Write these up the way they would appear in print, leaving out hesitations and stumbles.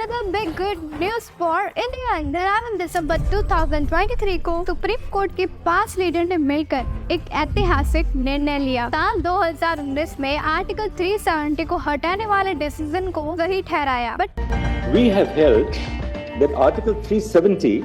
Another big good news for India. 11 दिसंबर 2023 को supreme court के 5 leader ने मिलकर एक ऐतिहासिक निर्णय लिया। साल 2019 में आर्टिकल 370 को हटाने वाले डिसीजन को सही ठहराया। We have held that Article 370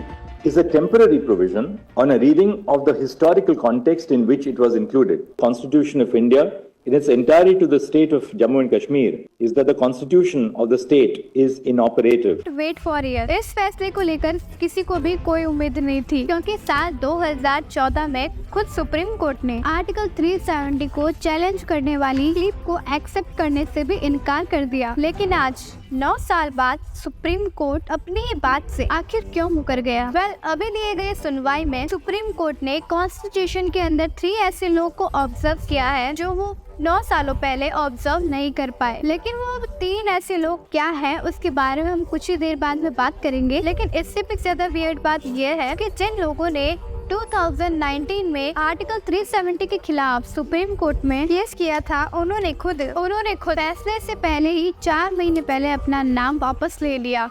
is a temporary provision on a reading of the historical context in which it was included. Constitution of India in its entirety to the state of Jammu and Kashmir is that the constitution of the state is inoperative. Wait for a year. इस फैसले को लेकर किसी को भी कोई उम्मीद नहीं थी, क्योंकि साल 2014 में खुद सुप्रीम कोर्ट ने आर्टिकल 370 को चैलेंज करने वाली क्लिप को एक्सेप्ट करने से भी इनकार कर दिया। लेकिन आज 9 साल बाद सुप्रीम कोर्ट अपनी ही बात से आखिर क्यों मुकर गया? अभी लिए गए सुनवाई में सुप्रीम कोर्ट ने कॉन्स्टिट्यूशन के अंदर 3 ऐसे लोग को ऑब्जर्व किया है जो वो 9 सालों पहले ऑब्जर्व नहीं कर पाए। लेकिन वो 3 ऐसे लोग क्या हैं उसके बारे में हम कुछ ही देर बाद में बात करेंगे। लेकिन इससे भी ज्यादा वियर्ड बात यह है कि जिन लोगों ने 2019 में आर्टिकल 370 के खिलाफ सुप्रीम कोर्ट में केस किया था, उन्होंने खुद फैसले से पहले ही 4 महीने पहले अपना नाम वापस ले लिया।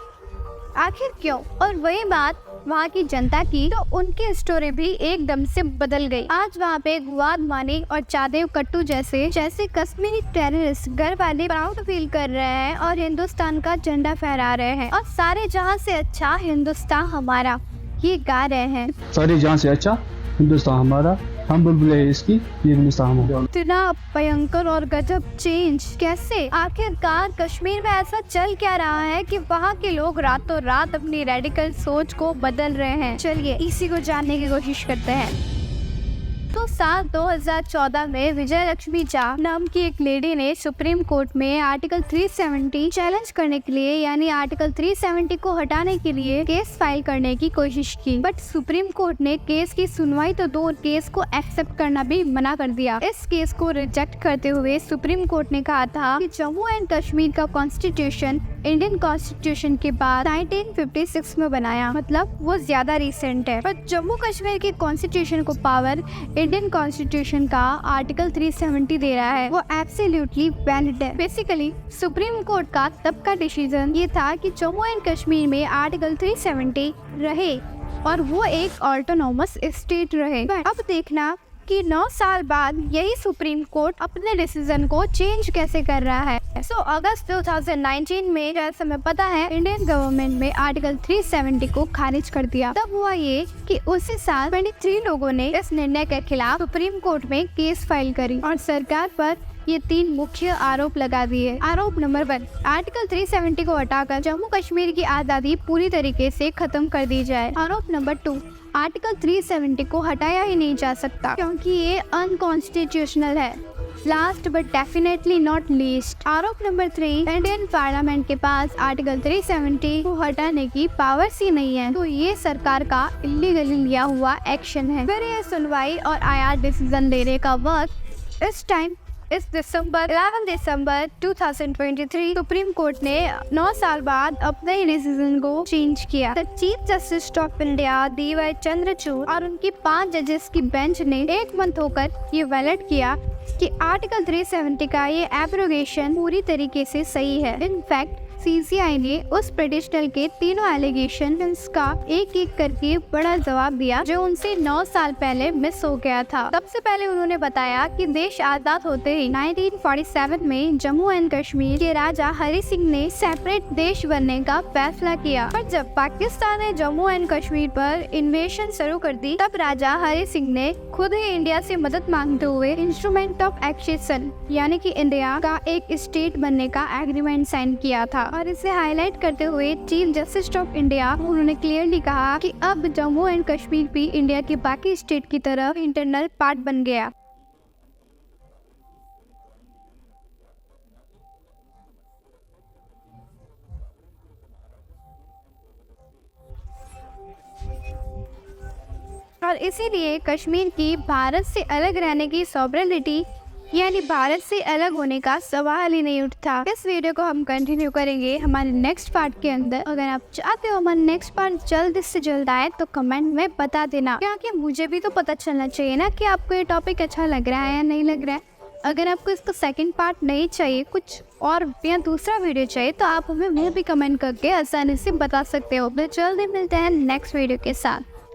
आखिर क्यों? और वही बात वहाँ की जनता की, तो उनकी स्टोरी भी एकदम से बदल गई। आज वहाँ पे गुआद मानी और चादेव कट्टू जैसे कश्मीरी टेररिस्ट घर वाले प्राउड फील कर रहे हैं और हिंदुस्तान का झंडा फहरा रहे हैं और सारे जहाँ से अच्छा हिंदुस्तान हमारा ये गा रहे हैं। सारे जहाँ से अच्छा हिंदुस्तान हमारा, हम बुलबुलें हैं इसकी, ये हिंदुस्तान हमारा। इतना भयंकर और गजब चेंज कैसे? आखिरकार कश्मीर में ऐसा चल क्या रहा है कि वहाँ के लोग रातों रात अपनी रेडिकल सोच को बदल रहे हैं? चलिए इसी को जानने की कोशिश करते हैं। तो साल 2014 में विजय लक्ष्मी झा नाम की एक लेडी ने सुप्रीम कोर्ट में आर्टिकल 370 चैलेंज करने के लिए, यानी आर्टिकल 370 को हटाने के लिए केस फाइल करने की कोशिश की। बट सुप्रीम कोर्ट ने केस की सुनवाई तो दो, केस को एक्सेप्ट करना भी मना कर दिया। इस केस को रिजेक्ट करते हुए सुप्रीम कोर्ट ने कहा था कि जम्मू एंड कश्मीर का कॉन्स्टिट्यूशन इंडियन कॉन्स्टिट्यूशन के बाद 1956 में बनाया, मतलब वो ज्यादा रिसेंट है। पर जम्मू कश्मीर के कॉन्स्टिट्यूशन को पावर इंडियन कॉन्स्टिट्यूशन का आर्टिकल 370 दे रहा है, वो एब्सोल्युटली वैलिड है। बेसिकली सुप्रीम कोर्ट का तब का डिसीजन ये था कि जम्मू एंड कश्मीर में आर्टिकल 370 रहे और वो एक ऑटोनोमस स्टेट रहे। अब देखना कि 9 साल बाद यही सुप्रीम कोर्ट अपने डिसीजन को चेंज कैसे कर रहा है। अगस्त 2019 में, जैसा हमें पता है, इंडियन गवर्नमेंट में आर्टिकल 370 को खारिज कर दिया। तब हुआ ये कि उसी साल 23 लोगों ने इस निर्णय के खिलाफ सुप्रीम कोर्ट में केस फाइल करी और सरकार पर ये 3 मुख्य आरोप लगा दिए। आरोप नंबर 1, आर्टिकल 370 को हटाकर जम्मू कश्मीर की आज़ादी पूरी तरीके से खत्म कर दी जाए। आरोप नंबर 2, आर्टिकल 370 को हटाया ही नहीं जा सकता क्योंकि ये अनकॉन्स्टिट्यूशनल है। Last but definitely not least, आरोप नंबर 3, इंडियन पार्लियामेंट के पास आर्टिकल 370 को हटाने की पावर्स ही नहीं है, तो ये सरकार का इलीगली लिया हुआ एक्शन है। फिर ये सुनवाई और आया डिसीजन लेने का वक्त इस टाइम 11 दिसंबर 2023 सुप्रीम कोर्ट ने 9 साल बाद अपने ही डिसीजन को चेंज किया। The chief justice of India DY Chandrachud और उनकी 5 जजेस की बेंच ने एक मंथ होकर ये वैलिड किया कि आर्टिकल 370 का ये एब्रोगेशन पूरी तरीके से सही है। इनफैक्ट CCI ने उस पिटिशनर के तीनों एलिगेशन का एक एक करके बड़ा जवाब दिया जो उनसे 9 साल पहले मिस हो गया था। सबसे पहले उन्होंने बताया कि देश आजाद होते ही 1947 में जम्मू एंड कश्मीर के राजा हरि सिंह ने सेपरेट देश बनने का फैसला किया, पर जब पाकिस्तान ने जम्मू एंड कश्मीर पर इन्वेशन शुरू कर दी, तब राजा हरि सिंह ने खुद ही इंडिया से मदद मांगते हुए इंस्ट्रूमेंट ऑफ एक्सेशन यानी कि इंडिया का एक स्टेट बनने का एग्रीमेंट साइन किया था। और इसे हाईलाइट करते हुए चीफ जस्टिस ऑफ इंडिया उन्होंने क्लियरली कहा कि अब जम्मू एंड कश्मीर भी इंडिया के बाकी स्टेट की तरह इंटरनल पार्ट बन गया। और इसीलिए कश्मीर की भारत से अलग रहने की सॉवरेनिटी यानी भारत से अलग होने का सवाल ही नहीं उठता। इस वीडियो को हम कंटिन्यू करेंगे हमारे नेक्स्ट पार्ट के अंदर। अगर आप चाहते हो हमारा नेक्स्ट पार्ट जल्द से जल्द आए तो कमेंट में बता देना, क्योंकि मुझे भी तो पता चलना चाहिए ना कि आपको ये टॉपिक अच्छा लग रहा है या नहीं लग रहा है। अगर आपको इसका सेकंड पार्ट नहीं चाहिए, कुछ और या दूसरा वीडियो चाहिए, तो आप हमें वो भी कमेंट करके आसानी से बता सकते हो। तो जल्दी मिलते हैं नेक्स्ट वीडियो के साथ।